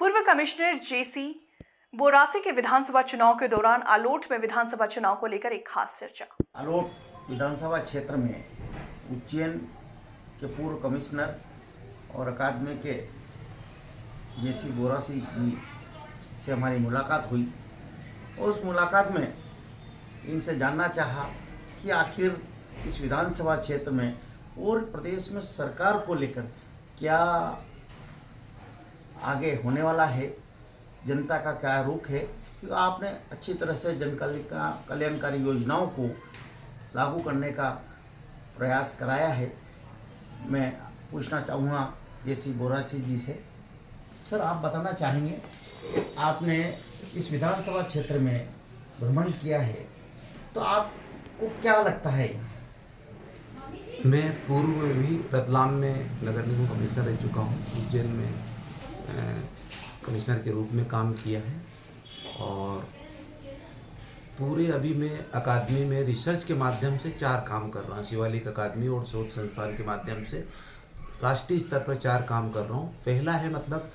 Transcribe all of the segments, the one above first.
पूर्व कमिश्नर जेसी बोरासी के विधानसभा चुनाव के दौरान आलोट में विधानसभा चुनाव को लेकर एक खास चर्चा। आलोट विधानसभा क्षेत्र में उज्जैन के पूर्व कमिश्नर और अकादमी के जेसी बोरासी जी से हमारी मुलाकात हुई और उस मुलाकात में इनसे जानना चाहा कि आखिर इस विधानसभा क्षेत्र में और प्रदेश में सरकार को लेकर क्या आगे होने वाला है, जनता का क्या रुख है, क्योंकि आपने अच्छी तरह से जन कल्याणकारी योजनाओं को लागू करने का प्रयास कराया है। मैं पूछना चाहूँगा जेसी बोरासी जी से, सर आप बताना चाहेंगे आपने इस विधानसभा क्षेत्र में भ्रमण किया है तो आपको क्या लगता है? मैं पूर्व में भी रतलाम में नगर निगम कमिश्नर रह चुका हूँ, उज्जैन में कमिश्नर के रूप में काम किया है और पूरे अभी मैं अकादमी में रिसर्च के माध्यम से 4 काम कर रहा हूँ। शिवालिक अकादमी और शोध संस्थान के माध्यम से राष्ट्रीय स्तर पर 4 काम कर रहा हूँ। पहला है मतलब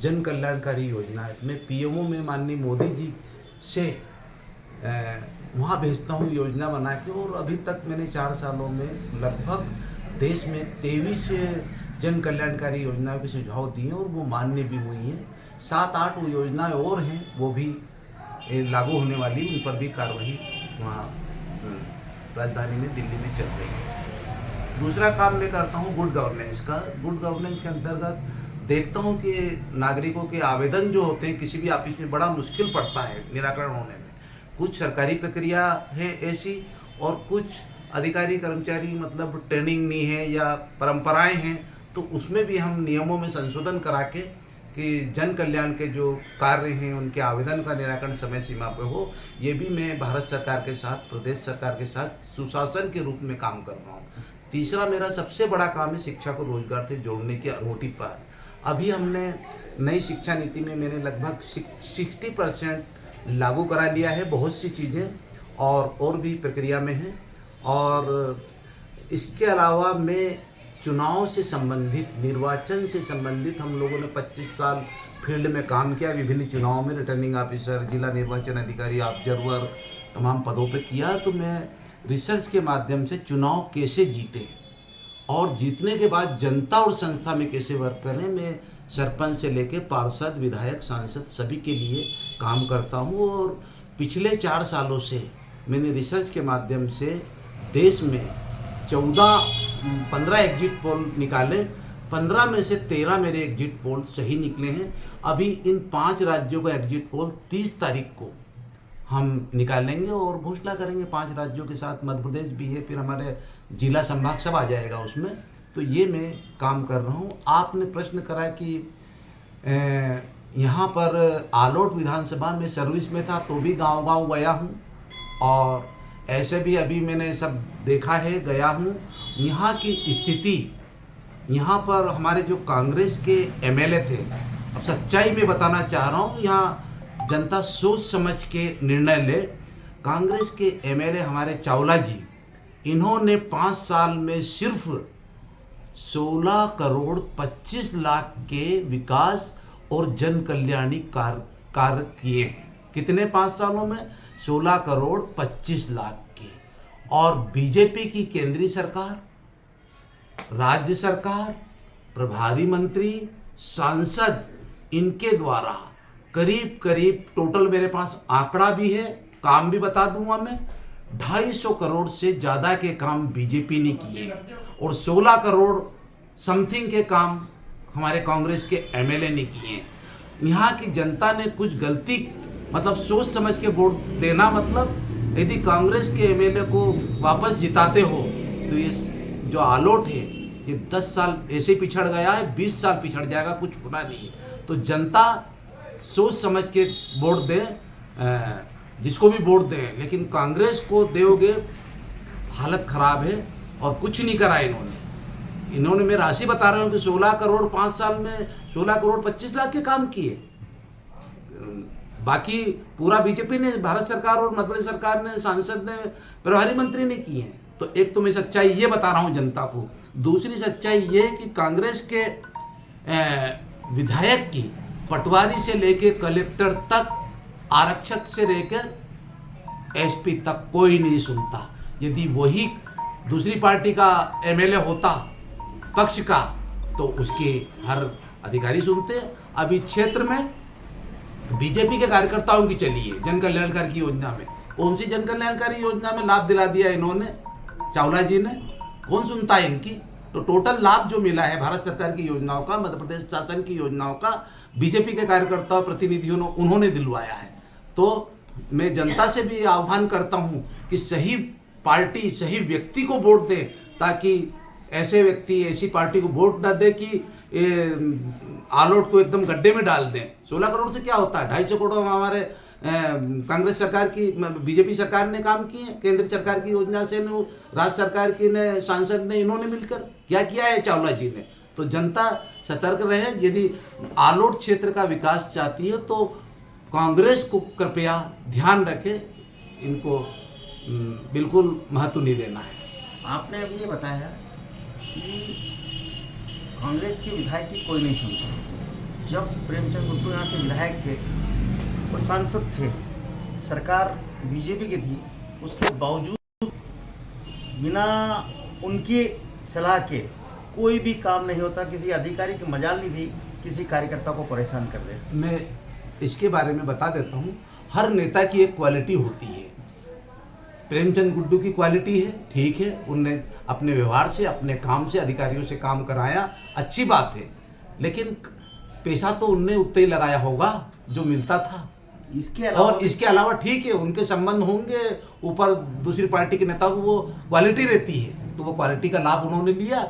जन कल्याणकारी योजना। मैं पीएमओ में माननीय मोदी जी से वहाँ भेजता हूँ योजना बना के, और अभी तक मैंने 4 सालों में लगभग देश में 23 जन कल्याणकारी योजनाओं के सुझाव दिए और वो मान्य भी हुई हैं। 7-8 योजनाएं और हैं वो भी लागू होने वाली, उन पर भी कार्रवाई वहाँ राजधानी में दिल्ली में चल रही है। दूसरा काम मैं करता हूँ गुड गवर्नेंस का। गुड गवर्नेंस के अंतर्गत देखता हूँ कि नागरिकों के आवेदन जो होते हैं किसी भी ऑफिस में बड़ा मुश्किल पड़ता है निराकरण होने में। कुछ सरकारी प्रक्रिया है ऐसी और कुछ अधिकारी कर्मचारी मतलब ट्रेनिंग नहीं है या परंपराएं हैं, तो उसमें भी हम नियमों में संशोधन करा के कि जन कल्याण के जो कार्य हैं उनके आवेदन का निराकरण समय सीमा पर हो। ये भी मैं भारत सरकार के साथ, प्रदेश सरकार के साथ सुशासन के रूप में काम कर रहा हूँ। तीसरा मेरा सबसे बड़ा काम है शिक्षा को रोजगार से जोड़ने की अनूठी पहल। अभी हमने नई शिक्षा नीति में मैंने लगभग 60% लागू करा लिया है। बहुत सी चीज़ें और भी प्रक्रिया में हैं। और इसके अलावा मैं चुनाव से संबंधित, निर्वाचन से संबंधित हम लोगों ने 25 साल फील्ड में काम किया। विभिन्न चुनावों में रिटर्निंग ऑफिसर, जिला निर्वाचन अधिकारी, ऑब्जर्वर, तमाम पदों पे किया। तो मैं रिसर्च के माध्यम से चुनाव कैसे जीते और जीतने के बाद जनता और संस्था में कैसे वर्क करें, मैं सरपंच से लेके पार्षद, विधायक, सांसद सभी के लिए काम करता हूँ। और पिछले 4 सालों से मैंने रिसर्च के माध्यम से देश में 15 एग्जिट पोल निकाले। 15 में से 13 मेरे एग्जिट पोल सही निकले हैं। अभी इन 5 राज्यों का एग्जिट पोल 30 तारीख को हम निकालेंगे और घोषणा करेंगे। 5 राज्यों के साथ मध्य प्रदेश भी है, फिर हमारे जिला संभाग सब आ जाएगा उसमें। तो ये मैं काम कर रहा हूँ। आपने प्रश्न करा कि यहाँ पर आलोट विधानसभा में सर्विस में था तो भी गांव-गांव गया हूँ और ऐसे भी अभी मैंने सब देखा है, गया हूँ। यहाँ की स्थिति, यहाँ पर हमारे जो कांग्रेस के एमएलए थे, अब सच्चाई में बताना चाह रहा हूँ, यहाँ जनता सोच समझ के निर्णय ले। कांग्रेस के एमएलए हमारे चावला जी, इन्होंने 5 साल में सिर्फ 16 करोड़ 25 लाख के विकास और जन कल्याणी कार्य किए हैं। कितने 5 सालों में? 16 करोड़ 25 लाख के। और बीजेपी की केंद्रीय सरकार, राज्य सरकार, प्रभारी मंत्री, सांसद, इनके द्वारा करीब करीब टोटल मेरे पास आंकड़ा भी है, काम भी बता दूंगा मैं, 250 करोड़ से ज़्यादा के काम बीजेपी ने किए और 16 करोड़ समथिंग के काम हमारे कांग्रेस के एमएलए ने किए। यहाँ की जनता ने कुछ गलती मतलब सोच समझ के वोट देना, मतलब यदि कांग्रेस के एमएलए को वापस जिताते हो तो ये जो आलोट है ये 10 साल ऐसे ही पिछड़ गया है, 20 साल पिछड़ जाएगा, कुछ होना नहीं है। तो जनता सोच समझ के वोट दें, जिसको भी वोट दें, लेकिन कांग्रेस को दोगे हालत खराब है। और कुछ नहीं करा इन्होंने मैं राशि बता रहा हूँ कि 16 करोड़ 5 साल में 16 करोड़ 25 लाख के काम किए। बाकी पूरा बीजेपी ने, भारत सरकार और मध्य प्रदेश सरकार ने, सांसद ने, प्रभारी मंत्री ने किए हैं। तो एक तो मैं सच्चाई ये बता रहा हूँ जनता को। 2री सच्चाई ये कि कांग्रेस के विधायक की पटवारी से लेके कलेक्टर तक, आरक्षक से लेकर एसपी तक कोई नहीं सुनता। यदि वही दूसरी पार्टी का एमएलए होता पक्ष का तो उसके हर अधिकारी सुनते। अभी क्षेत्र में बीजेपी के कार्यकर्ताओं की चली है जन कल्याणकारी की योजना में। कौन सी जन कल्याणकारी योजना में लाभ दिला दिया इन्होंने, चावला जी ने? कौन सुनता है इनकी? तो टोटल लाभ जो मिला है भारत सरकार की योजनाओं का, मध्य प्रदेश शासन की योजनाओं का, बीजेपी के कार्यकर्ताओं प्रतिनिधियों ने उन्होंने दिलवाया है। तो मैं जनता से भी आह्वान करता हूं कि सही पार्टी, सही व्यक्ति को वोट दें, ताकि ऐसे व्यक्ति, ऐसी पार्टी को वोट न दे कि आलोट को एकदम गड्ढे में डाल दें। 16 करोड़ से क्या होता है? 250 करोड़ हमारे कांग्रेस सरकार की, बीजेपी सरकार ने काम किए, केंद्र सरकार की योजना से, राज्य सरकार की ने, सांसद ने, इन्होंने मिलकर क्या किया है चावला जी ने। तो जनता सतर्क रहे। यदि आलोट क्षेत्र का विकास चाहती है तो कांग्रेस को कृपया ध्यान रखे, इनको बिल्कुल महत्व नहीं देना है। आपने अभी ये बताया कि कांग्रेस के विधायक की कोई नहीं सुनता। जब प्रेमचंद गुड्डू यहाँ से विधायक थे और सांसद थे, सरकार बीजेपी की थी, उसके बावजूद बिना उनकी सलाह के कोई भी काम नहीं होता। किसी अधिकारी की मजाल नहीं थी किसी कार्यकर्ता को परेशान कर दे। मैं इसके बारे में बता देता हूँ। हर नेता की एक क्वालिटी होती है। प्रेमचंद गुड्डू की क्वालिटी है, ठीक है, उनने अपने व्यवहार से, अपने काम से, अधिकारियों से काम कराया, अच्छी बात है, लेकिन पैसा तो उनने उतना ही लगाया होगा जो मिलता था। इसके अलावा ठीक है, उनके संबंध होंगे ऊपर दूसरी पार्टी के नेताओं को, वो क्वालिटी रहती है, तो वो क्वालिटी का लाभ उन्होंने लिया।